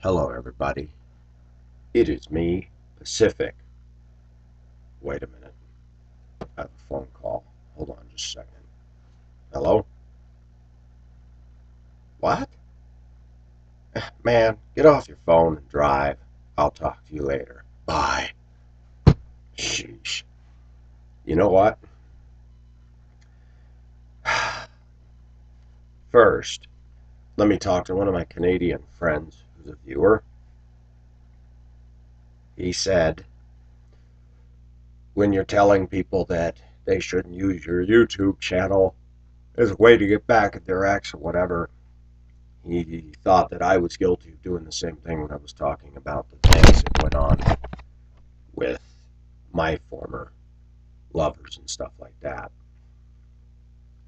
Hello, everybody. It is me, Pacific. Wait a minute. I have a phone call. Hold on just a second. Hello? What? Man, get off your phone and drive. I'll talk to you later. Bye. Sheesh. You know what? First, let me talk to one of my Canadian friends who's a viewer. He said, when you're telling people that they shouldn't use your YouTube channel as a way to get back at their ex or whatever, he thought that I was guilty of doing the same thing when I was talking about the things that went on with my former lovers and stuff like that.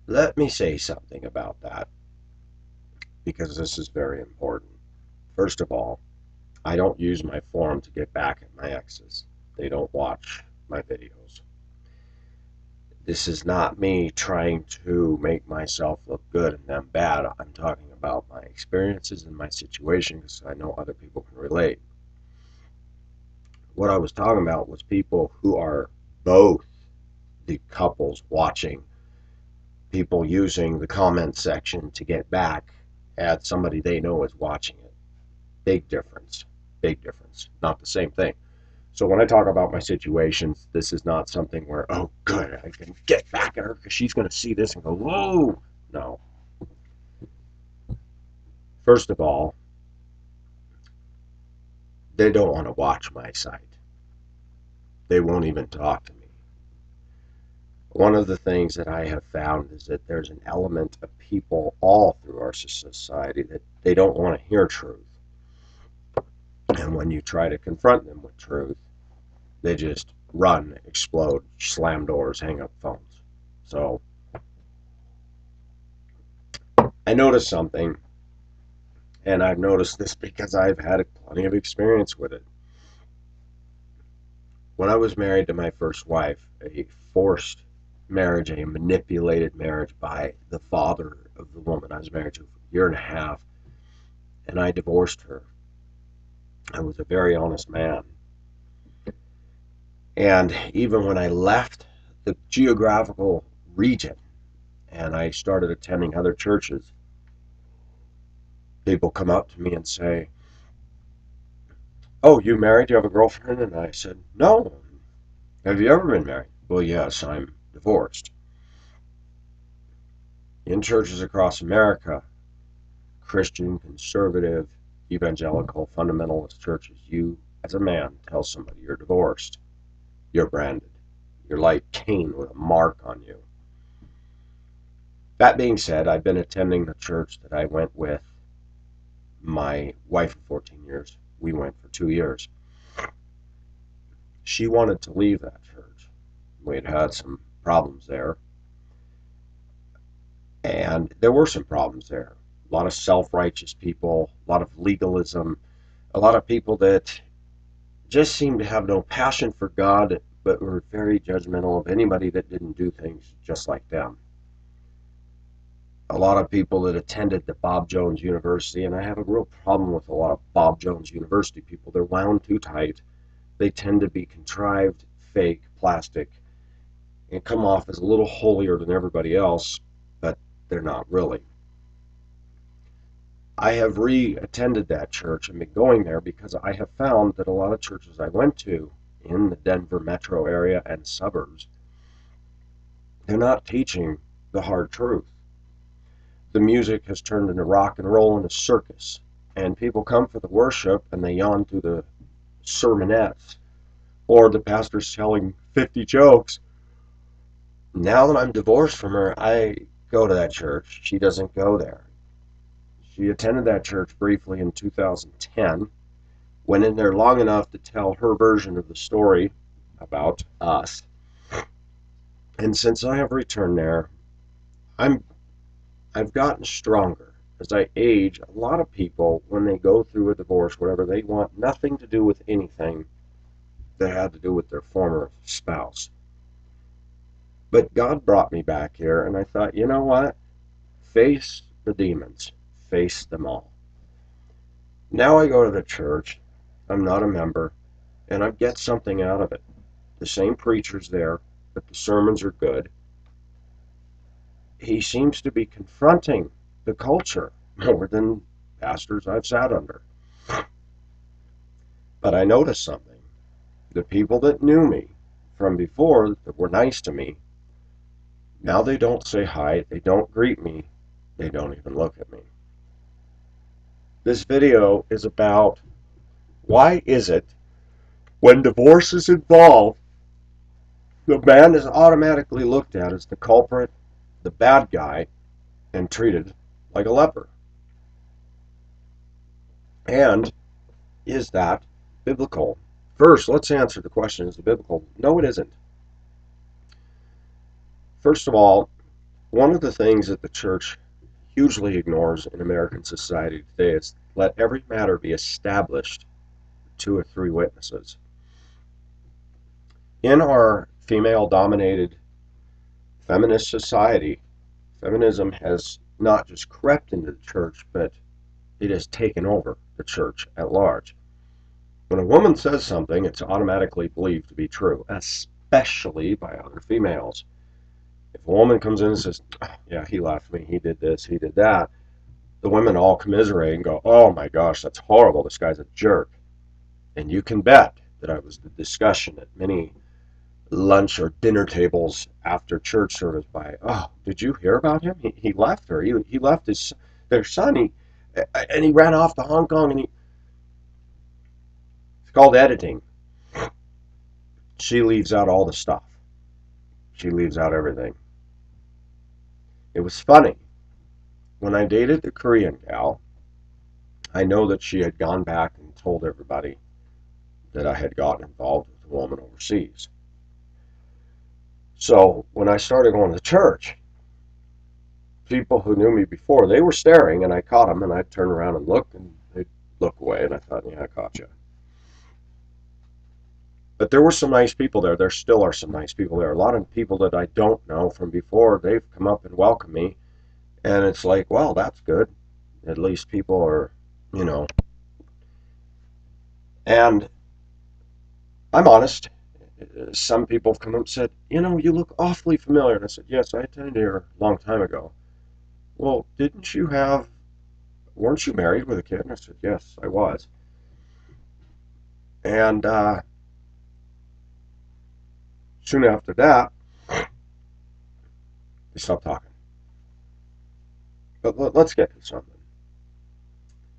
Let me say something about that because this is very important. First of all, I don't use my forum to get back at my exes. They don't watch my videos. This is not me trying to make myself look good and them bad. I'm talking about my experiences and my situation because I know other people can relate. What I was talking about was people who are both the couples watching, people using the comment section to get back at somebody they know is watching it. Big difference. Big difference. Not the same thing. So when I talk about my situations, this is not something where, oh, good, I can get back at her because she's going to see this and go, whoa. No. First of all, they don't want to watch my site. They won't even talk to me. One of the things that I have found is that there's an element of people all through our society that they don't want to hear truth. And when you try to confront them with truth, they just run, explode, slam doors, hang up phones. So I noticed something, and I've noticed this because I've had plenty of experience with it. When I was married to my first wife, a forced marriage, a manipulated marriage by the father of the woman I was married to for a year and a half, and I divorced her. I was a very honest man. And even when I left the geographical region and I started attending other churches, people come up to me and say, oh, you married? Do you have a girlfriend? And I said, no. Have you ever been married? Well, yes, I'm divorced. In churches across America, Christian, conservative, evangelical, fundamentalist churches, you, as a man, tell somebody you're divorced. You're branded. You're like Cain with a mark on you. That being said, I've been attending the church that I went with my wife for 14 years. We went for 2 years. She wanted to leave that church. We had had some problems there. And there were some problems there. A lot of self-righteous people, a lot of legalism, a lot of people that just seemed to have no passion for God, but were very judgmental of anybody that didn't do things just like them. A lot of people that attended the Bob Jones University, and I have a real problem with a lot of Bob Jones University people. They're wound too tight. They tend to be contrived, fake, plastic, and come off as a little holier than everybody else, but they're not really. I have re-attended that church and been going there because I have found that a lot of churches I went to in the Denver metro area and suburbs, they're not teaching the hard truth. The music has turned into rock and roll and a circus, and people come for the worship and they yawn through the sermonettes, or the pastor's telling 50 jokes. Now that I'm divorced from her, I go to that church. She doesn't go there. She attended that church briefly in 2010, went in there long enough to tell her version of the story about us. And since I have returned there, I've gotten stronger. As I age, a lot of people, when they go through a divorce, whatever, they want nothing to do with anything that had to do with their former spouse. But God brought me back here, and I thought, you know what? Face the demons. Face them all. Now I go to the church. I'm not a member, and I get something out of it. The same preacher's there, but the sermons are good. He seems to be confronting the culture more than pastors I've sat under. But I noticed something. The people that knew me from before that were nice to me, now they don't say hi, they don't greet me, they don't even look at me. This video is about why is it when divorce is involved, the man is automatically looked at as the culprit, the bad guy, and treated like a leper. And is that biblical? First, let's answer the question, is it biblical? No, it isn't. First of all, one of the things that the church hugely ignores in American society today is let every matter be established 2 or 3 witnesses. In our female-dominated feminist society, feminism has not just crept into the church, but it has taken over the church at large. When a woman says something, it's automatically believed to be true, especially by other females. If a woman comes in and says, yeah, he left me, he did this, he did that, the women all commiserate and go, oh my gosh, that's horrible, this guy's a jerk. And you can bet that I was the discussion at many lunch or dinner tables after church service by, oh, did you hear about him? He left her. He left their son. And he ran off to Hong Kong. And it's called editing. She leaves out all the stuff. She leaves out everything. It was funny. When I dated the Korean gal, I know that she had gone back and told everybody that I had gotten involved with a woman overseas. So when I started going to church, people who knew me before, they were staring, and I caught them, and I'd turn around and look, and they'd look away, and I thought, yeah, I caught you. But there were some nice people there. There still are some nice people there. A lot of people that I don't know from before, they've come up and welcomed me, and it's like, well, that's good. At least people are, you know. And I'm honest. Some people have come up and said, you know, you look awfully familiar. And I said, yes, I attended here a long time ago. Well, weren't you married with a kid? And I said, yes, I was. And soon after that, they stopped talking. But let's get to something.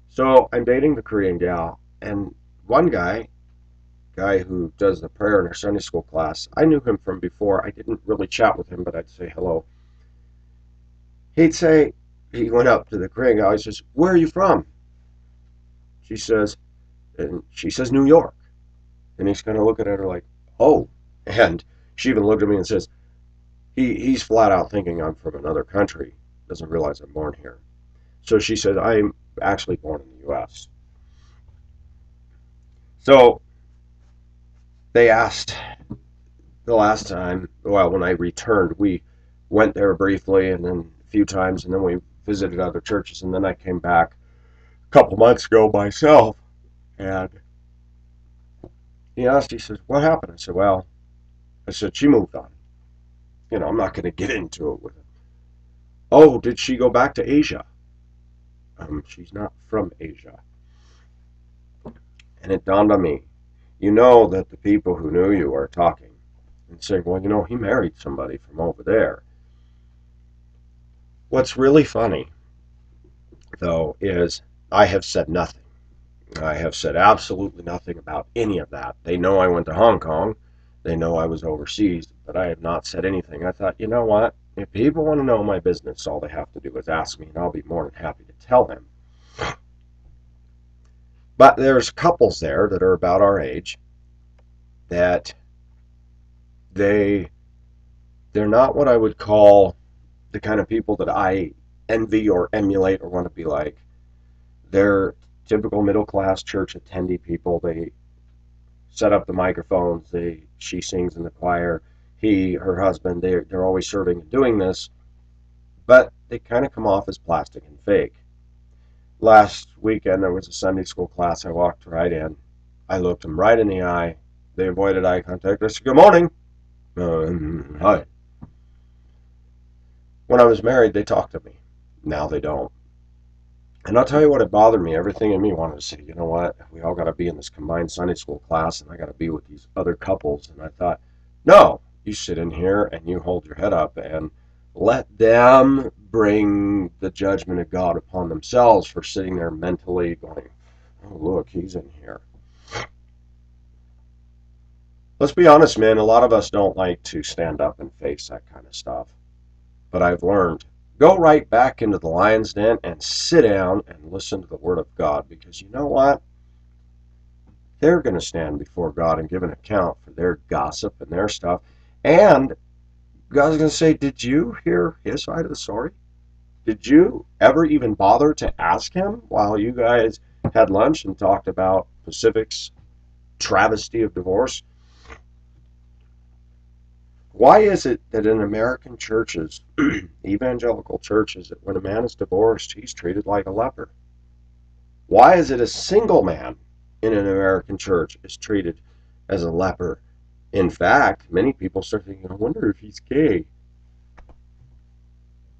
So I'm dating the Korean gal, and one guy who does the prayer in our Sunday school class, I knew him from before. I didn't really chat with him, but I'd say hello. He'd say, he went up to the Korean gal, he says, where are you from? She says, New York. And he's kind of looking at her like, oh. And she even looked at me and says, he's flat out thinking I'm from another country. Doesn't realize I'm born here. So she said, I'm actually born in the U.S. So they asked the last time, well, when I returned, we went there briefly and then a few times, and then we visited other churches, and then I came back a couple months ago myself, and he asked, he says, what happened? I said, she moved on. You know, I'm not going to get into it with him. Oh, did she go back to Asia? She's not from Asia. And it dawned on me, you know that the people who knew you are talking and saying, well, you know, he married somebody from over there. What's really funny, though, is I have said nothing. I have said absolutely nothing about any of that. They know I went to Hong Kong. They know I was overseas, but I have not said anything. I thought, you know what? If people want to know my business, all they have to do is ask me, and I'll be more than happy to tell them. But there's couples there that are about our age that they're not what I would call the kind of people that I envy or emulate or want to be like. They're typical middle-class church attendee people. They set up the microphones. She sings in the choir. Her husband, they're always serving and doing this, but they kind of come off as plastic and fake. Last weekend, there was a Sunday school class. I walked right in. I looked them right in the eye. They avoided eye contact. I said, "Good morning." Hi. When I was married, they talked to me. Now they don't. And I'll tell you what, it bothered me. Everything in me wanted to say, you know what? We all got to be in this combined Sunday school class, and I got to be with these other couples. And I thought, no, you sit in here and you hold your head up and let them bring the judgment of God upon themselves for sitting there mentally going, oh, look, he's in here. Let's be honest, man. A lot of us don't like to stand up and face that kind of stuff. But I've learned, go right back into the lion's den and sit down and listen to the word of God, because you know what? They're going to stand before God and give an account for their gossip and their stuff. And God's going to say, did you hear his side of the story? Did you ever even bother to ask him while you guys had lunch and talked about Pacific's travesty of divorce? Why is it that in American churches, evangelical churches, that when a man is divorced, he's treated like a leper? Why is it a single man in an American church is treated as a leper? In fact, many people start thinking, I wonder if he's gay.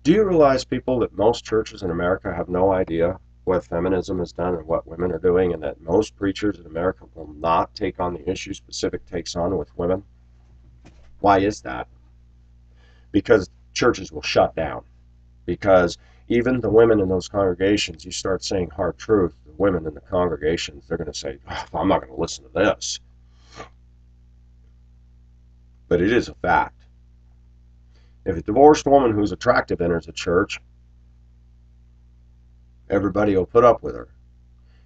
Do you realize, people, that most churches in America have no idea what feminism has done and what women are doing, and that most preachers in America will not take on the issues Pacific takes on with women? Why is that? Because churches will shut down. Because even the women in those congregations, you start saying hard truth, the women in the congregations, they're going to say, oh, I'm not going to listen to this. But it is a fact. If a divorced woman who's attractive enters a church, everybody will put up with her.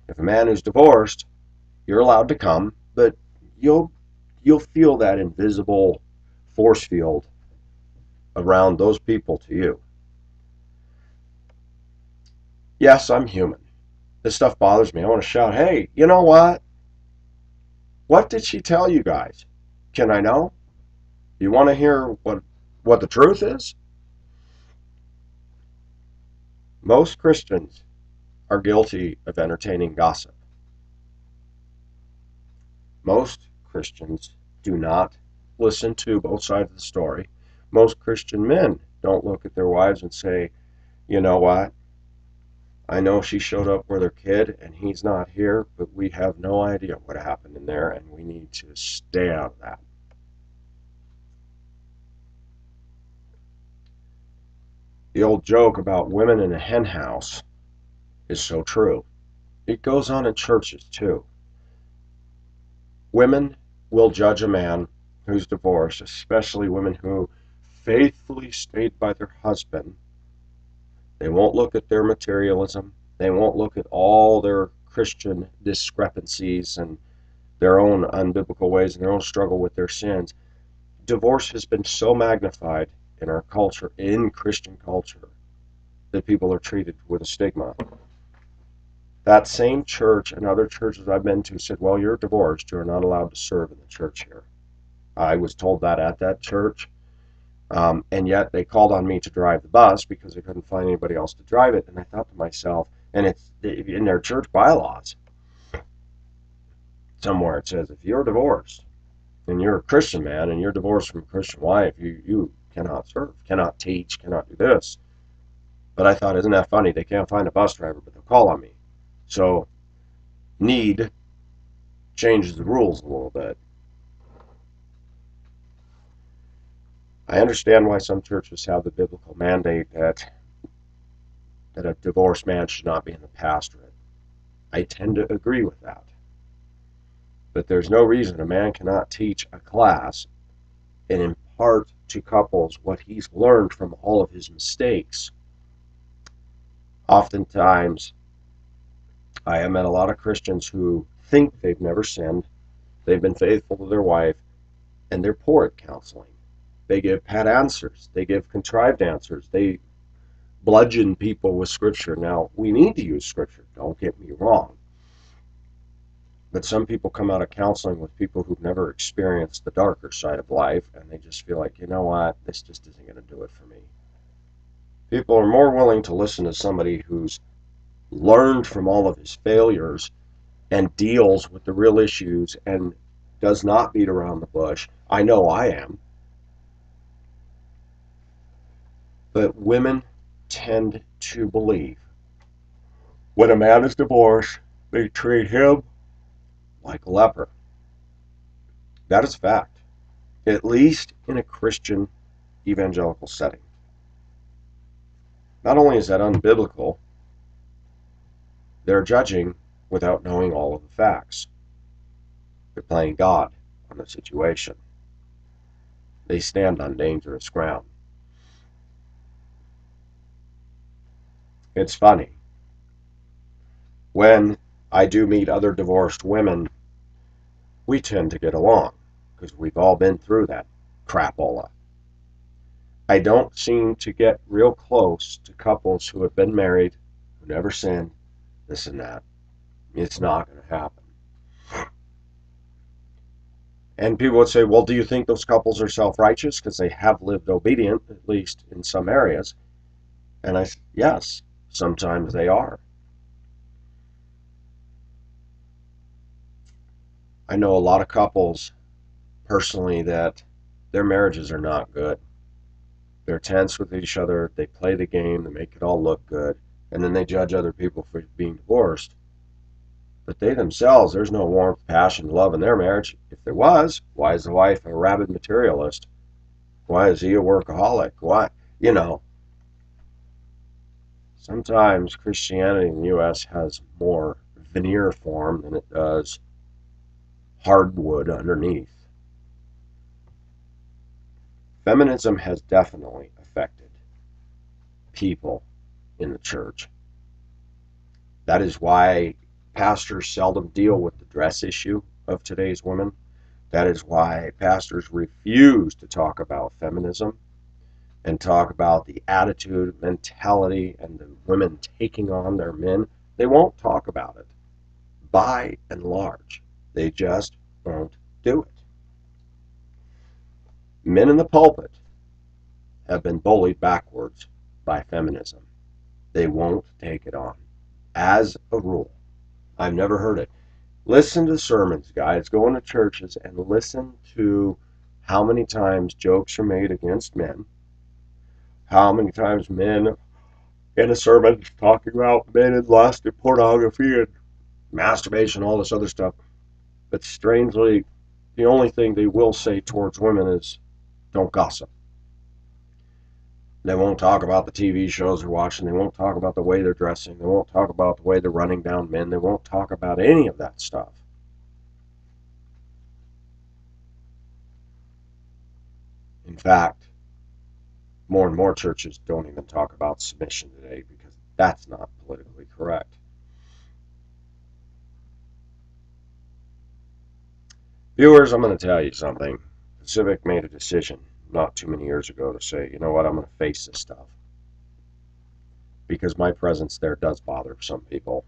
If a man who's divorced, you're allowed to come, but you'll feel that invisible force field around those people to you. Yes, I'm human. This stuff bothers me. I want to shout, hey, you know what? What did she tell you guys? Can I know? You want to hear what the truth is? Most Christians are guilty of entertaining gossip. Most Christians do not listen to both sides of the story. Most Christian men don't look at their wives and say, you know what? I know she showed up with her kid and he's not here, but we have no idea what happened in there and we need to stay out of that. The old joke about women in a hen house is so true. It goes on in churches too. Women will judge a man who's divorced, especially women who faithfully stayed by their husband. They won't look at their materialism. They won't look at all their Christian discrepancies and their own unbiblical ways and their own struggle with their sins. Divorce has been so magnified in our culture, in Christian culture, that people are treated with a stigma. That same church and other churches I've been to said, well, you're divorced. You're not allowed to serve in the church here. I was told that at that church. And yet they called on me to drive the bus because they couldn't find anybody else to drive it. And I thought to myself, and it's in their church bylaws, somewhere it says, if you're divorced and you're a Christian man and you're divorced from a Christian wife, you cannot serve, cannot teach, cannot do this. But I thought, isn't that funny? They can't find a bus driver, but they'll call on me. So need changes the rules a little bit. I understand why some churches have the biblical mandate that a divorced man should not be in the pastorate. I tend to agree with that. But there's no reason a man cannot teach a class and impart to couples what he's learned from all of his mistakes. Oftentimes, I have met a lot of Christians who think they've never sinned, they've been faithful to their wife, and they're poor at counseling. They give pat answers, they give contrived answers, they bludgeon people with Scripture. Now, we need to use Scripture, don't get me wrong. But some people come out of counseling with people who've never experienced the darker side of life, and they just feel like, you know what, this just isn't going to do it for me. People are more willing to listen to somebody who's learned from all of his failures and deals with the real issues and does not beat around the bush. I know I am. But women tend to believe when a man is divorced, they treat him like a leper. That is a fact, at least in a Christian evangelical setting. Not only is that unbiblical, they're judging without knowing all of the facts. They're playing God on the situation. They stand on dangerous ground. It's funny. When I do meet other divorced women, we tend to get along because we've all been through that crapola. I don't seem to get real close to couples who have been married, who never sinned, this and that. It's not going to happen. And people would say, well, do you think those couples are self-righteous because they have lived obedient, at least in some areas? And I said, yes, sometimes they are. I know a lot of couples personally that their marriages are not good. They're tense with each other, they play the game, they make it all look good, and then they judge other people for being divorced. But they themselves, there's no warmth, passion, love in their marriage. If there was, why is the wife a rabid materialist? Why is he a workaholic? Why? You know, sometimes Christianity in the U.S. has more veneer form than it does hardwood underneath. Feminism has definitely affected people in the church. That is why pastors seldom deal with the dress issue of today's women. That is why pastors refuse to talk about feminism and talk about the attitude, mentality, and the women taking on their men. They won't talk about it. By and large, they just won't do it. Men in the pulpit have been bullied backwards by feminism. They won't take it on, as a rule. I've never heard it. Listen to sermons, guys. Go into churches and listen to how many times jokes are made against men, how many times men in a sermon talking about men and lust and pornography and masturbation, all this other stuff. But strangely, the only thing they will say towards women is don't gossip. They won't talk about the TV shows they're watching. They won't talk about the way they're dressing. They won't talk about the way they're running down men. They won't talk about any of that stuff. In fact, more and more churches don't even talk about submission today because that's not politically correct. Viewers, I'm going to tell you something. Pacific made a decision not too many years ago to say, you know what, I'm going to face this stuff. Because my presence there does bother some people.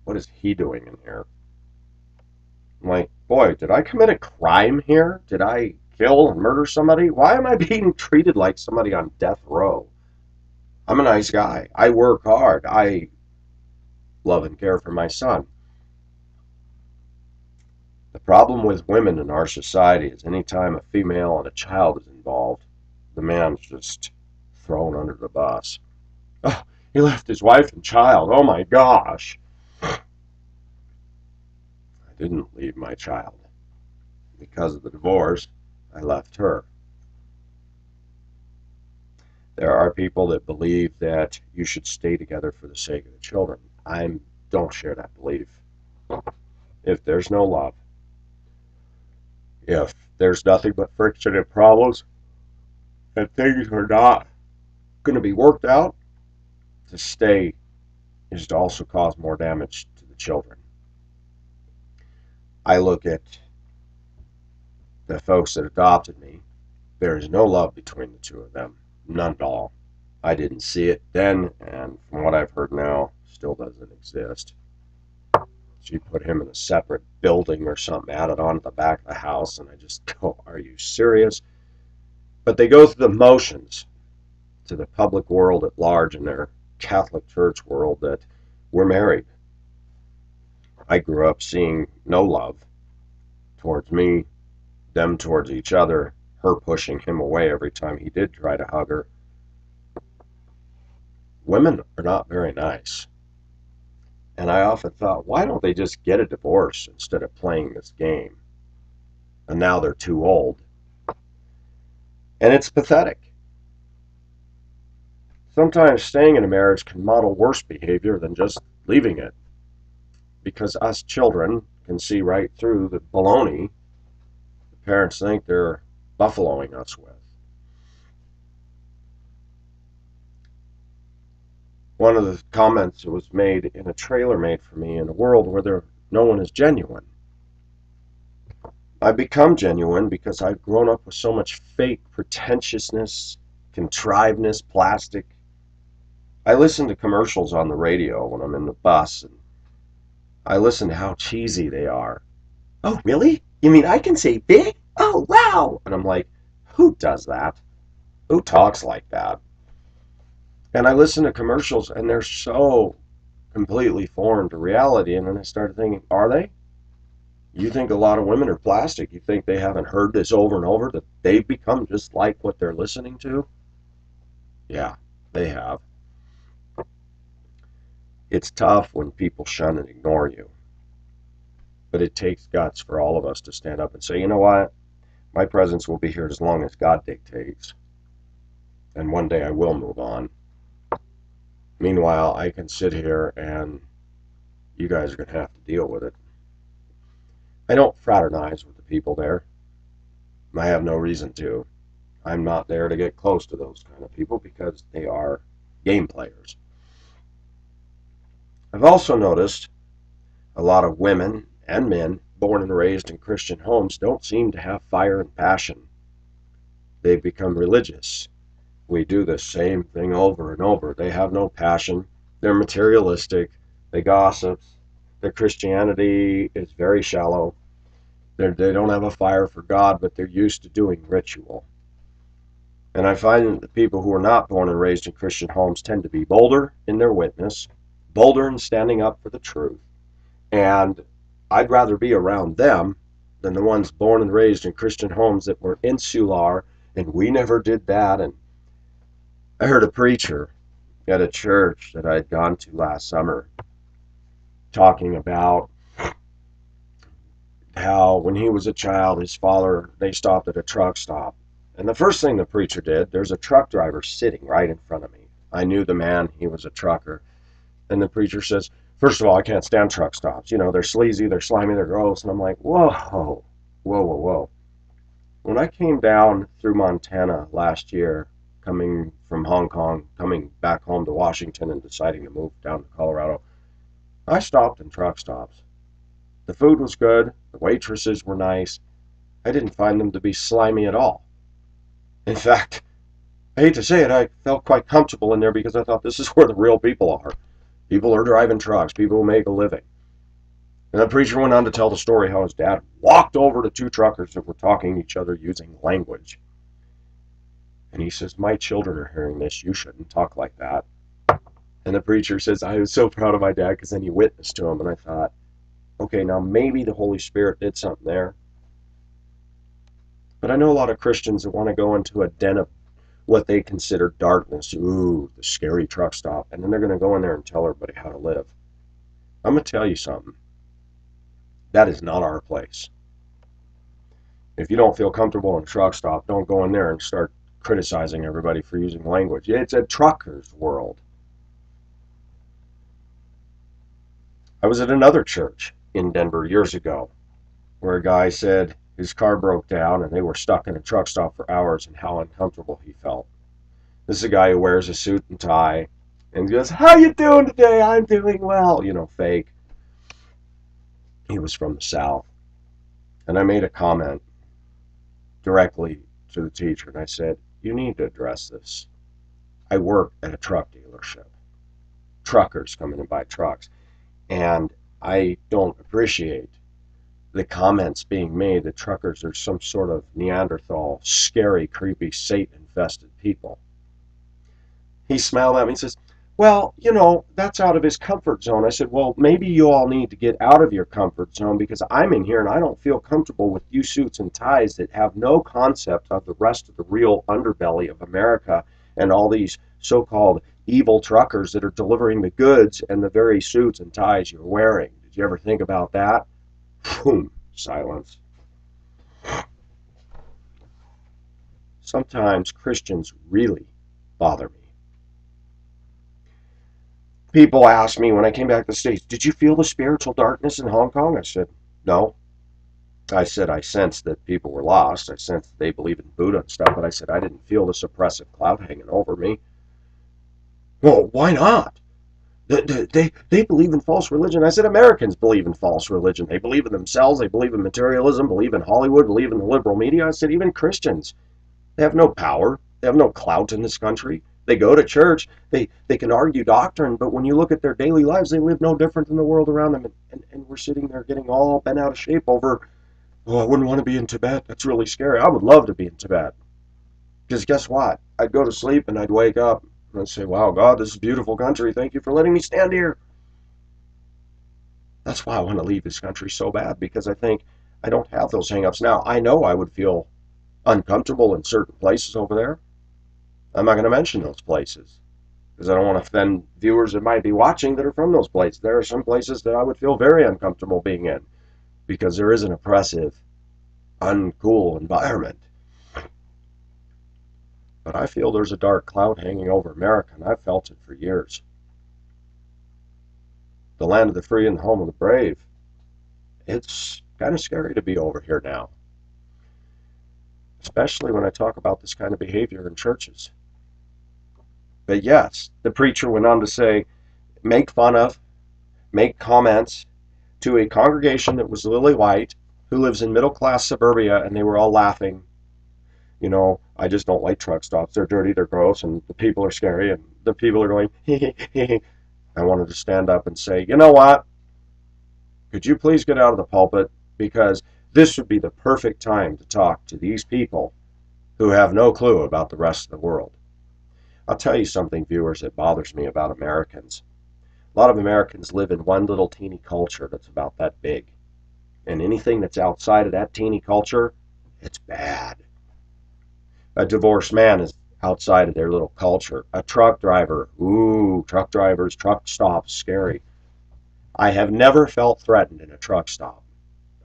What is he doing in here? I'm like, boy, did I commit a crime here? Did I kill and murder somebody? Why am I being treated like somebody on death row? I'm a nice guy. I work hard. I love and care for my son. The problem with women in our society is anytime a female and a child is involved, the man's just thrown under the bus. Oh, he left his wife and child. Oh my gosh. I didn't leave my child. Because of the divorce, I left her. There are people that believe that you should stay together for the sake of the children. I don't share that belief. If there's no love, if there's nothing but friction and problems, and things are not going to be worked out, to stay is to also cause more damage to the children. I look at the folks that adopted me. There is no love between the two of them. None at all. I didn't see it then, and from what I've heard now, still doesn't exist. She put him in a separate building or something, added on to the back of the house, and I just go, are you serious? But they go through the motions to the public world at large in their Catholic Church world that We're married. I grew up seeing no love towards me, them towards each other, her pushing him away every time he did try to hug her. Women are not very nice. And I often thought, why don't they just get a divorce instead of playing this game? And now they're too old. And it's pathetic. Sometimes staying in a marriage can model worse behavior than just leaving it, because us children can see right through the baloney the parents think they're buffaloing us with. One of the comments that was made in a trailer made for me, in a world where no one is genuine. I've become genuine because I've grown up with so much fake pretentiousness, contrivedness, plastic. I listen to commercials on the radio when I'm in the bus, and I listen to how cheesy they are. Oh, really? You mean I can say big? Oh, wow! And I'm like, who does that? Who talks like that? And I listen to commercials, and they're so completely foreign to reality. And then I started thinking, are they? You think a lot of women are plastic? You think they haven't heard this over and over, that they've become just like what they're listening to? Yeah, they have. It's tough when people shun and ignore you. But it takes guts for all of us to stand up and say, you know what? My presence will be here as long as God dictates. And one day I will move on. Meanwhile, I can sit here and you guys are going to have to deal with it. I don't fraternize with the people there. I have no reason to. I'm not there to get close to those kind of people because they are game players. I've also noticed a lot of women and men born and raised in Christian homes don't seem to have fire and passion. They've become religious. We do the same thing over and over. They have no passion. They're materialistic. They gossip. Their Christianity is very shallow. They don't have a fire for God, but they're used to doing ritual. And I find that the people who are not born and raised in Christian homes tend to be bolder in their witness, bolder in standing up for the truth. And I'd rather be around them than the ones born and raised in Christian homes that were insular and we never did that. And I heard a preacher at a church that I'd gone to last summer talking about how when he was a child, his father, they stopped at a truck stop. And the first thing the preacher did, there's a truck driver sitting right in front of me. I knew the man, he was a trucker. And the preacher says, first of all, I can't stand truck stops. You know, they're sleazy, they're slimy, they're gross. And I'm like, whoa, whoa, whoa, whoa. When I came down through Montana last year, coming from Hong Kong, coming back home to Washington and deciding to move down to Colorado, I stopped in truck stops. The food was good, the waitresses were nice. I didn't find them to be slimy at all. In fact, I hate to say it, I felt quite comfortable in there because I thought this is where the real people are. People are driving trucks, people who make a living. And the preacher went on to tell the story how his dad walked over to two truckers that were talking to each other using language. And he says, my children are hearing this, you shouldn't talk like that. And the preacher says, I was so proud of my dad because then he witnessed to him. And I thought, okay, now maybe the Holy Spirit did something there. But I know a lot of Christians that want to go into a den of what they consider darkness. Ooh, the scary truck stop. And then they're going to go in there and tell everybody how to live. I'm going to tell you something. That is not our place. If you don't feel comfortable in a truck stop, don't go in there and start criticizing everybody for using language. It's a trucker's world. I was at another church in Denver years ago where a guy said his car broke down and they were stuck in a truck stop for hours and how uncomfortable he felt. This is a guy who wears a suit and tie and goes, how you doing today? I'm doing well. You know, fake. He was from the South. And I made a comment directly to the teacher and I said, you need to address this. I work at a truck dealership. Truckers come in and buy trucks. And I don't appreciate the comments being made that truckers are some sort of Neanderthal, scary, creepy, Satan-infested people. He smiled at me and says, Well, that's out of his comfort zone. I said, well, maybe you all need to get out of your comfort zone because I'm in here and I don't feel comfortable with you suits and ties that have no concept of the rest of the real underbelly of America and all these so-called evil truckers that are delivering the goods and the very suits and ties you're wearing. Did you ever think about that? Boom, silence. Sometimes Christians really bother me. People ask me when I came back to the States, did you feel the spiritual darkness in Hong Kong? I said, no. I said, I sensed that people were lost. I sensed that they believe in Buddha and stuff, but I said, I didn't feel this oppressive cloud hanging over me. Well, why not? They believe in false religion. I said, Americans believe in false religion. They believe in themselves. They believe in materialism, believe in Hollywood, believe in the liberal media. I said, even Christians. They have no power. They have no clout in this country. They go to church. They can argue doctrine, but when you look at their daily lives, they live no different than the world around them. And we're sitting there getting all bent out of shape over, oh, I wouldn't want to be in Tibet. That's really scary. I would love to be in Tibet. Because guess what? I'd go to sleep and I'd wake up and I'd say, wow, God, this is a beautiful country. Thank you for letting me stand here. That's why I want to leave this country so bad, because I think I don't have those hangups. Now, I know I would feel uncomfortable in certain places over there. I'm not going to mention those places because I don't want to offend viewers that might be watching that are from those places. There are some places that I would feel very uncomfortable being in because there is an oppressive, uncool environment. But I feel there's a dark cloud hanging over America, and I've felt it for years. The land of the free and the home of the brave. It's kind of scary to be over here now, especially when I talk about this kind of behavior in churches. But yes, the preacher went on to say, make fun of, make comments to a congregation that was lily white, who lives in middle class suburbia, and they were all laughing. I just don't like truck stops. They're dirty, they're gross, and the people are scary, and the people are going, I wanted to stand up and say, you know what? Could you please get out of the pulpit? Because this would be the perfect time to talk to these people who have no clue about the rest of the world. I'll tell you something, viewers, that bothers me about Americans. A lot of Americans live in one little teeny culture that's about that big. And anything that's outside of that teeny culture, it's bad. A divorced man is outside of their little culture. A truck driver, ooh, truck drivers, truck stops, scary. I have never felt threatened in a truck stop.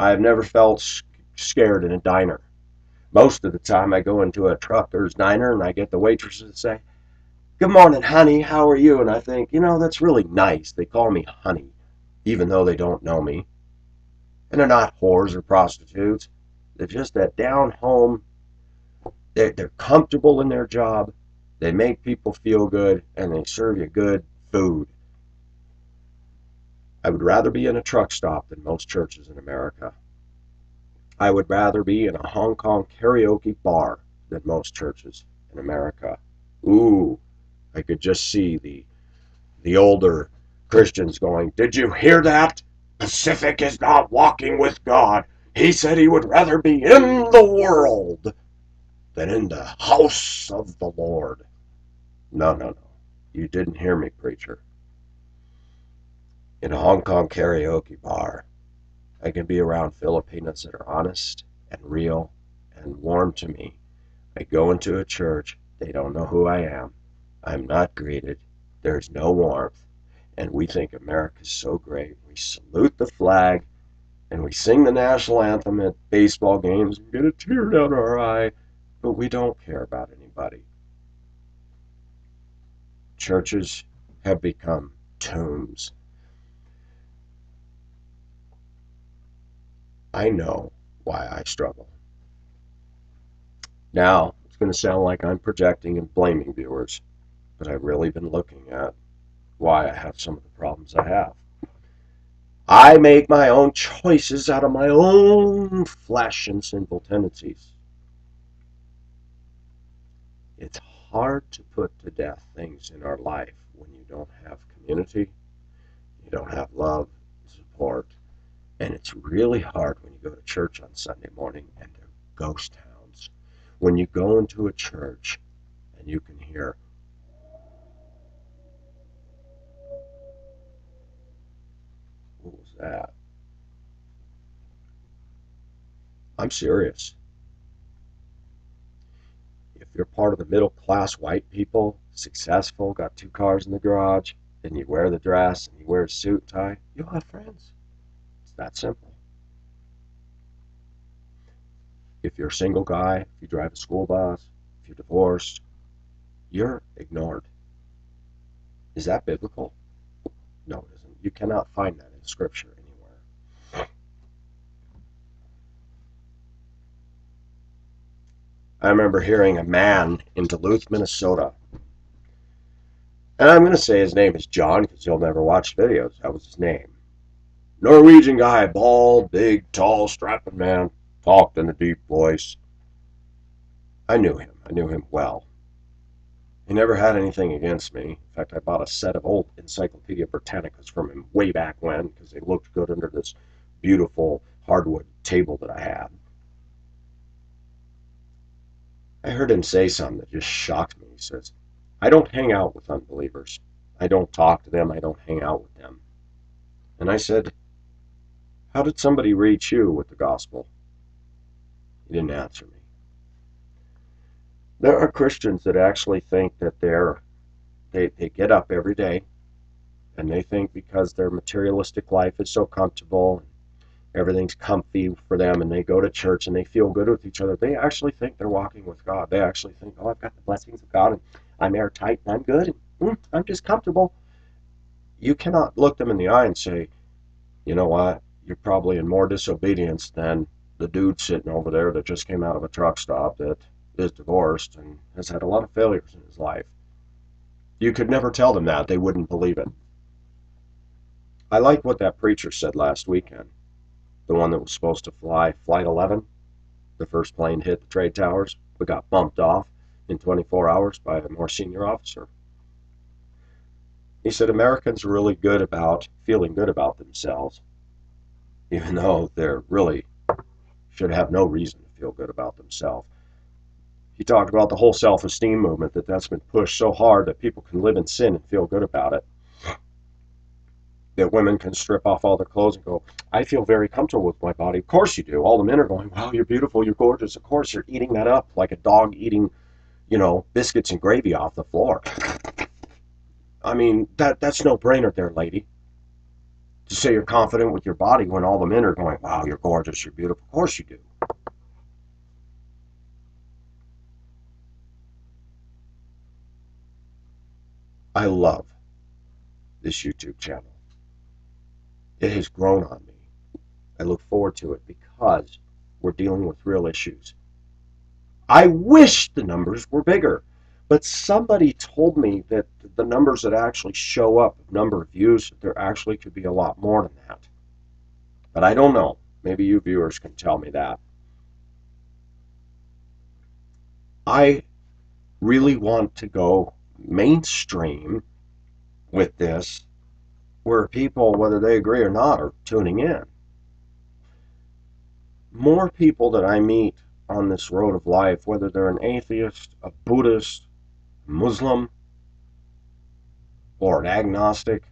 I have never felt scared in a diner. Most of the time I go into a trucker's diner and I get the waitresses to say, good morning, honey, how are you? And I think, that's really nice. They call me honey, even though they don't know me. And they're not whores or prostitutes. They're just that down home. They're comfortable in their job. They make people feel good, and they serve you good food. I would rather be in a truck stop than most churches in America. I would rather be in a Hong Kong karaoke bar than most churches in America. Ooh, I could just see the older Christians going, did you hear that? Pacific is not walking with God. He said he would rather be in the world than in the house of the Lord. No, no, no. You didn't hear me, preacher. In a Hong Kong karaoke bar, I can be around Filipinos that are honest and real and warm to me. I go into a church, they don't know who I am. I'm not greeted. There's no warmth. And we think America's so great. We salute the flag and we sing the national anthem at baseball games. We get a tear down our eye, but we don't care about anybody. Churches have become tombs. I know why I struggle. Now, it's going to sound like I'm projecting and blaming viewers, but I've really been looking at why I have some of the problems I have. I make my own choices out of my own flesh and sinful tendencies. It's hard to put to death things in our life when you don't have community, you don't have love, support, and it's really hard when you go to church on Sunday morning and they're ghost towns. When you go into a church and you can hear that. I'm serious. If you're part of the middle class white people, successful, got 2 cars in the garage, and you wear the dress and you wear a suit and tie, you'll have friends. It's that simple. If you're a single guy, if you drive a school bus, if you're divorced, you're ignored. Is that biblical? No, it isn't. You cannot find that in Scripture anywhere. I remember hearing a man in Duluth, Minnesota, and I'm going to say his name is John because he'll never watch videos. That was his name. Norwegian guy, bald, big, tall, strapping man, talked in a deep voice. I knew him. I knew him well. He never had anything against me. In fact, I bought a set of old Encyclopedia Britannicas from him way back when because they looked good under this beautiful hardwood table that I had. I heard him say something that just shocked me. He says, I don't hang out with unbelievers. I don't talk to them. I don't hang out with them. And I said, how did somebody reach you with the gospel? He didn't answer me. There are Christians that actually think that they get up every day and they think because their materialistic life is so comfortable, everything's comfy for them, and they go to church and they feel good with each other, they actually think they're walking with God. They actually think, oh, I've got the blessings of God and I'm airtight and I'm good and I'm just comfortable. You cannot look them in the eye and say, you know what, you're probably in more disobedience than the dude sitting over there that just came out of a truck stop that is divorced and has had a lot of failures in his life. You could never tell them that. They wouldn't believe it. I like what that preacher said last weekend. The one that was supposed to fly Flight 11. The first plane hit the trade towers, but got bumped off in 24 hours by a more senior officer. He said Americans are really good about feeling good about themselves, even though they really should have no reason to feel good about themselves. He talked about the whole self-esteem movement, that's been pushed so hard that people can live in sin and feel good about it. That women can strip off all their clothes and go, I feel very comfortable with my body. Of course you do. All the men are going, wow, you're beautiful, you're gorgeous. Of course you're eating that up like a dog eating, biscuits and gravy off the floor. I mean, that's no brainer there, lady. To say you're confident with your body when all the men are going, wow, you're gorgeous, you're beautiful. Of course you do. I love this YouTube channel. It has grown on me. I look forward to it because we're dealing with real issues. I wish the numbers were bigger, but somebody told me that the numbers that actually show up, number of views, there actually could be a lot more than that. But I don't know. Maybe you viewers can tell me that. I really want to go mainstream with this, where people, whether they agree or not, are tuning in. More people that I meet on this road of life, whether they're an atheist, a Buddhist, Muslim, or an agnostic,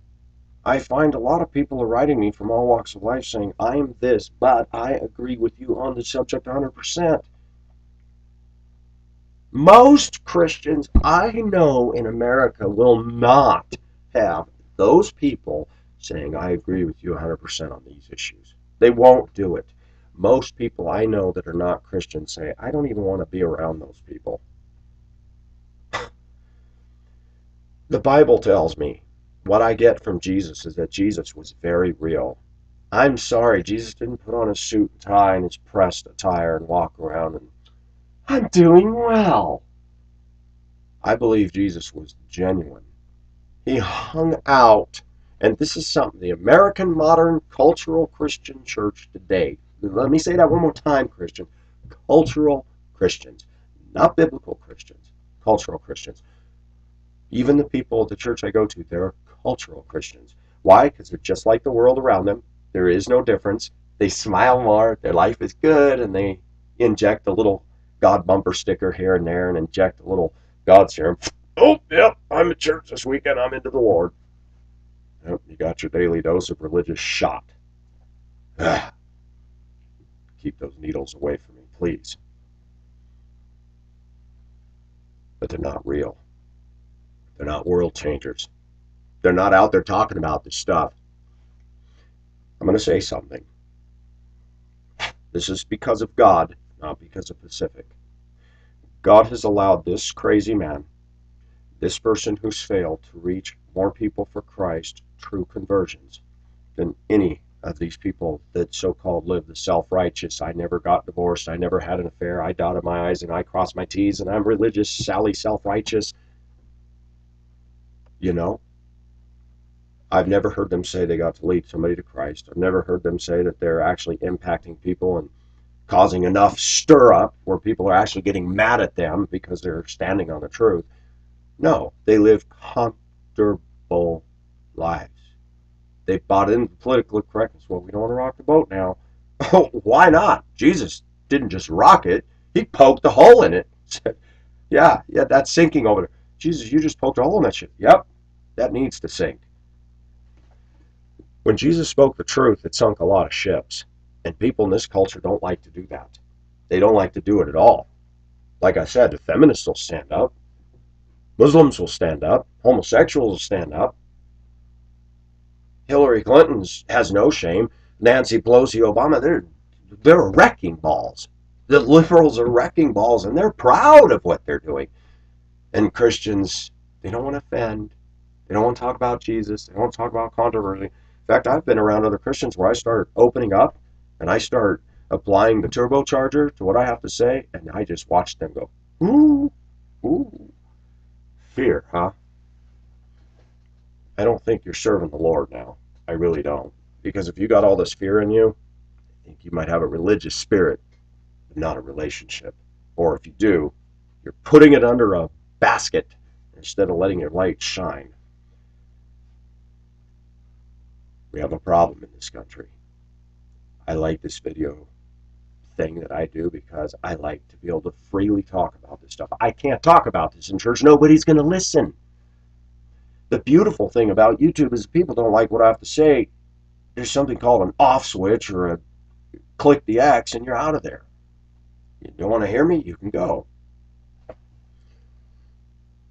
I find a lot of people are writing me from all walks of life saying, I'm this, but I agree with you on the subject 100%. Most Christians I know in America will not have those people saying, I agree with you 100% on these issues. They won't do it. Most people I know that are not Christians say, I don't even want to be around those people. The Bible tells me what I get from Jesus is that Jesus was very real. I'm sorry, Jesus didn't put on a suit and tie and his pressed attire and walk around and, I'm doing well. I believe Jesus was genuine. He hung out, and this is something the American modern cultural Christian church today, let me say that one more time, Christian, cultural Christians, not biblical Christians, cultural Christians. Even the people at the church I go to, they're cultural Christians. Why? Because they're just like the world around them. There is no difference. They smile more, their life is good, and they inject a little God bumper sticker here and there and inject a little God serum. Oh, yep, I'm at church this weekend. I'm into the Lord. Yep, you got your daily dose of religious shot. Keep those needles away from me, please. But they're not real. They're not world changers. They're not out there talking about this stuff. I'm going to say something. This is because of God, not because of Pacific. God has allowed this crazy man, this person who's failed, to reach more people for Christ, true conversions, than any of these people that so-called live the self-righteous, I never got divorced, I never had an affair, I dotted my I's and I crossed my T's, and I'm religious, Sally self-righteous. You know, I've never heard them say they got to lead somebody to Christ. I've never heard them say that they're actually impacting people and causing enough stir up where people are actually getting mad at them because they're standing on the truth. No, they live comfortable lives. They bought into political correctness. Well, we don't want to rock the boat now. Oh, why not? Jesus didn't just rock it. He poked a hole in it. Said, yeah, that's sinking over there. Jesus, you just poked a hole in that shit. Yep, that needs to sink. When Jesus spoke the truth, it sunk a lot of ships. And people in this culture don't like to do that. They don't like to do it at all. Like I said, the feminists will stand up. Muslims will stand up. Homosexuals will stand up. Hillary Clinton has no shame. Nancy Pelosi, Obama, they're wrecking balls. The liberals are wrecking balls, and they're proud of what they're doing. And Christians, they don't want to offend. They don't want to talk about Jesus. They don't want to talk about controversy. In fact, I've been around other Christians where I start opening up and I start applying the turbocharger to what I have to say, and I just watch them go, ooh, ooh. Fear, huh? I don't think you're serving the Lord now. I really don't. Because if you got all this fear in you, I think you might have a religious spirit, but not a relationship. Or if you do, you're putting it under a basket instead of letting your light shine. We have a problem in this country. I like this video thing that I do because I like to be able to freely talk about this stuff. I can't talk about this in church. Nobody's going to listen. The beautiful thing about YouTube is if people don't like what I have to say, there's something called an off switch or a click the X and you're out of there. You don't want to hear me? You can go.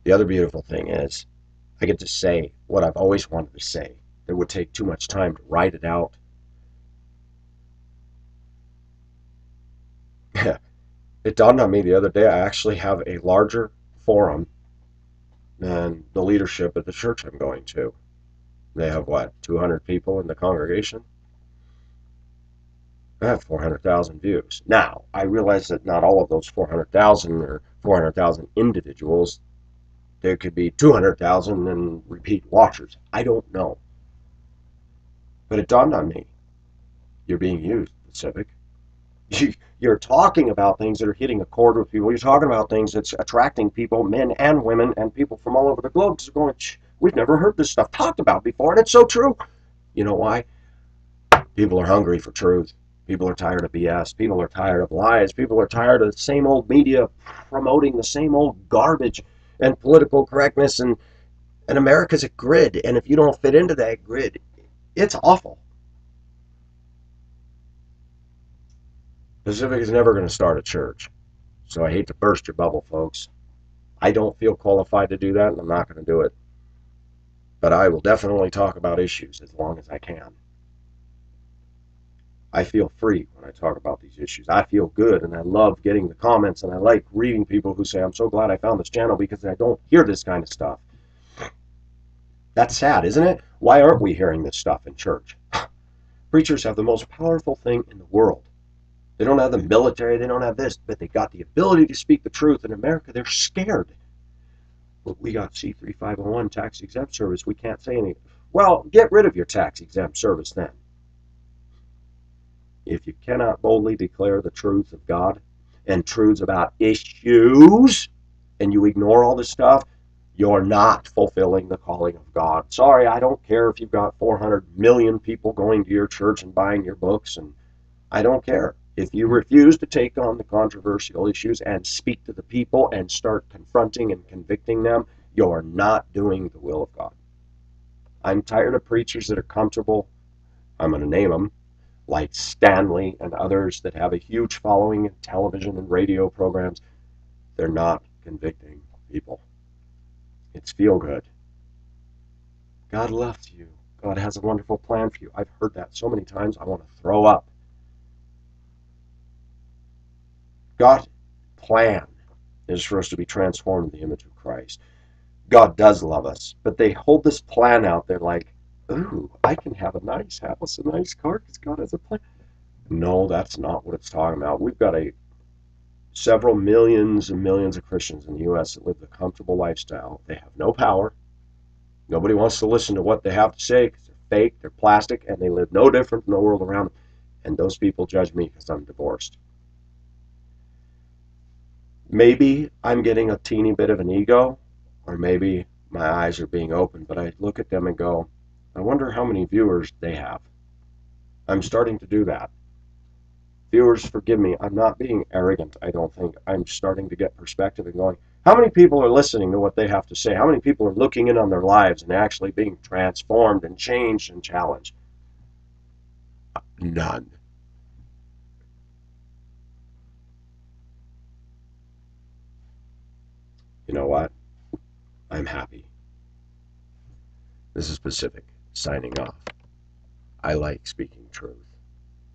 The other beautiful thing is I get to say what I've always wanted to say. It would take too much time to write it out. It dawned on me the other day I actually have a larger forum than the leadership at the church I'm going to. They have, what, 200 people in the congregation? I have 400,000 views. Now, I realize that not all of those 400,000 or 400,000 individuals, there could be 200,000 and repeat watchers. I don't know. But it dawned on me. You're being used, Pacific. You're talking about things that are hitting a chord with people. You're talking about things that's attracting people, men and women, and people from all over the globe. Because they're going, we've never heard this stuff talked about before, and it's so true. You know why? People are hungry for truth. People are tired of BS. People are tired of lies. People are tired of the same old media promoting the same old garbage and political correctness. And America's a grid. And if you don't fit into that grid, it's awful. Pacific is never going to start a church. So I hate to burst your bubble, folks. I don't feel qualified to do that, and I'm not going to do it. But I will definitely talk about issues as long as I can. I feel free when I talk about these issues. I feel good, and I love getting the comments, and I like reading people who say, I'm so glad I found this channel because I don't hear this kind of stuff. That's sad, isn't it? Why aren't we hearing this stuff in church? Preachers have the most powerful thing in the world. They don't have the military, they don't have this, but they got the ability to speak the truth. In America, they're scared. But we got C3501 tax exempt service. We can't say anything. Well, get rid of your tax exempt service then. If you cannot boldly declare the truth of God and truths about issues, and you ignore all this stuff, you're not fulfilling the calling of God. Sorry, I don't care if you've got 400 million people going to your church and buying your books, and I don't care. If you refuse to take on the controversial issues and speak to the people and start confronting and convicting them, you're not doing the will of God. I'm tired of preachers that are comfortable, I'm going to name them, like Stanley and others that have a huge following in television and radio programs, they're not convicting people. It's feel good. God loves you. God has a wonderful plan for you. I've heard that so many times, I want to throw up. God's plan is for us to be transformed in the image of Christ. God does love us, but they hold this plan out there like, ooh, I can have a nice house, a nice car, because God has a plan. No, that's not what it's talking about. We've got several millions and millions of Christians in the U.S. that live a comfortable lifestyle. They have no power. Nobody wants to listen to what they have to say because they're fake, they're plastic, and they live no different than the world around them. And those people judge me because I'm divorced. Maybe I'm getting a teeny bit of an ego, or maybe my eyes are being opened, but I look at them and go, I wonder how many viewers they have. I'm starting to do that. Viewers, forgive me. I'm not being arrogant, I don't think. I'm starting to get perspective and going, how many people are listening to what they have to say? How many people are looking in on their lives and actually being transformed and changed and challenged? None. You know what? I'm happy. This is Pacific, signing off. I like speaking truth.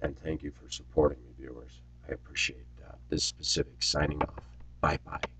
And thank you for supporting me, viewers. I appreciate that. This is Pacific, signing off. Bye-bye.